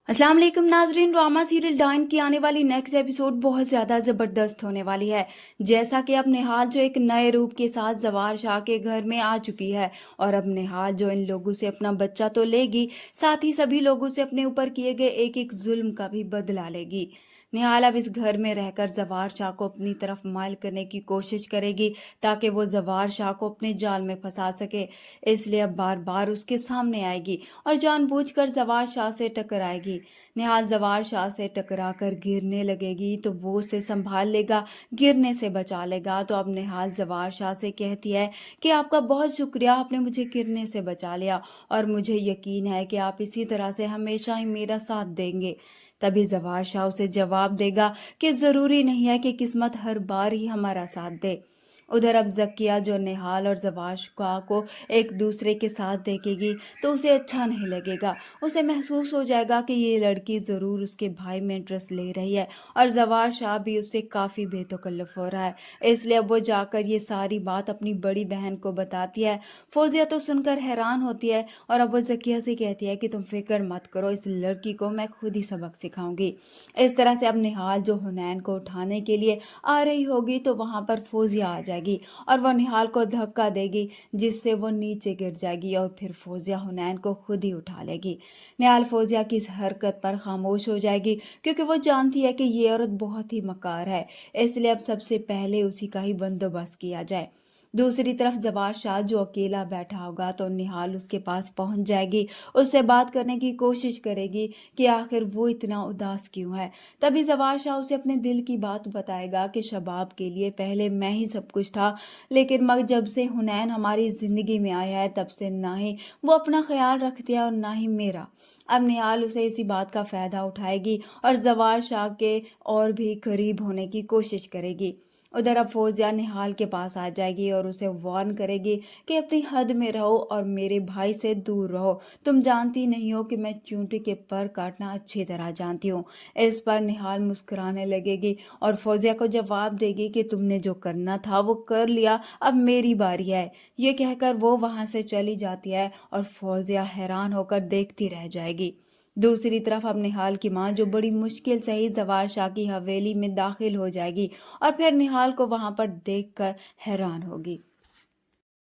अस्सलाम वालेकुम नाजरीन। ड्रामा सीरियल डाइन की आने वाली नेक्स्ट एपिसोड बहुत ज़्यादा ज़बरदस्त होने वाली है। जैसा कि अब निहाल जो एक नए रूप के साथ जवार शाह के घर में आ चुकी है और अब निहाल जो इन लोगों से अपना बच्चा तो लेगी, साथ ही सभी लोगों से अपने ऊपर किए गए एक एक जुल्म का भी बदला लेगी। निहाल अब इस घर में रहकर जवार शाह को अपनी तरफ माइल करने की कोशिश करेगी ताकि वो जवार शाह को अपने जाल में फंसा सके। इसलिए अब बार बार उसके सामने आएगी और जानबूझकर जवार शाह से टकराएगी। निहाल जवार शाह से टकराकर गिरने लगेगी तो वो उसे संभाल लेगा, गिरने से बचा लेगा। तो अब निहाल जवार शाह से कहती है कि आपका बहुत शुक्रिया, आपने मुझे गिरने से बचा लिया और मुझे यकीन है कि आप इसी तरह से हमेशा ही मेरा साथ देंगे। तभी जवार शाह उसे जवाब देगा कि ज़रूरी नहीं है कि किस्मत हर बार ही हमारा साथ दे। उधर अब जकिया जो निहाल और जवार शाह को एक दूसरे के साथ देखेगी तो उसे अच्छा नहीं लगेगा। उसे महसूस हो जाएगा कि ये लड़की ज़रूर उसके भाई में इंटरेस्ट ले रही है और जवार शाह भी उससे काफ़ी बेतकल्लुफ़ हो रहा है। इसलिए अब वो जाकर ये सारी बात अपनी बड़ी बहन को बताती है। फौजिया तो सुनकर हैरान होती है और अब वो जकिया से कहती है कि तुम फिक्र मत करो, इस लड़की को मैं खुद ही सबक सिखाऊंगी। इस तरह से अब निहाल जो हुनैन को उठाने के लिए आ रही होगी तो वहां पर फौजिया आ जाएगी और वह निहाल को धक्का देगी जिससे वो नीचे गिर जाएगी और फिर फौजिया हुनैन को खुद ही उठा लेगी। निहाल फौजिया की इस हरकत पर खामोश हो जाएगी क्योंकि वो जानती है कि ये औरत बहुत ही मकार है। इसलिए अब सबसे पहले उसी का ही बंदोबस्त किया जाए। दूसरी तरफ जवार शाह जो अकेला बैठा होगा तो निहाल उसके पास पहुंच जाएगी, उससे बात करने की कोशिश करेगी कि आखिर वो इतना उदास क्यों है। तभी जवार शाह उसे अपने दिल की बात बताएगा कि शबाब के लिए पहले मैं ही सब कुछ था, लेकिन मगर जब से हुनैन हमारी ज़िंदगी में आया है तब से ना ही वो अपना ख्याल रखती है और ना ही मेरा। अब निहाल उसे इसी बात का फ़ायदा उठाएगी और जवार शाह के और भी करीब होने की कोशिश करेगी। उधर अब फौजिया निहाल के पास आ जाएगी और उसे वार्न करेगी कि अपनी हद में रहो और मेरे भाई से दूर रहो। तुम जानती नहीं हो कि मैं चूंटी के पर काटना अच्छी तरह जानती हूँ। इस पर निहाल मुस्कुराने लगेगी और फौजिया को जवाब देगी कि तुमने जो करना था वो कर लिया, अब मेरी बारी है। ये कहकर वो वहां से चली जाती है और फौजिया हैरान होकर देखती रह जाएगी। दूसरी तरफ अब निहाल की माँ जो बड़ी मुश्किल से ही जवार शाह की हवेली में दाखिल हो जाएगी और फिर निहाल को वहां पर देखकर हैरान होगी।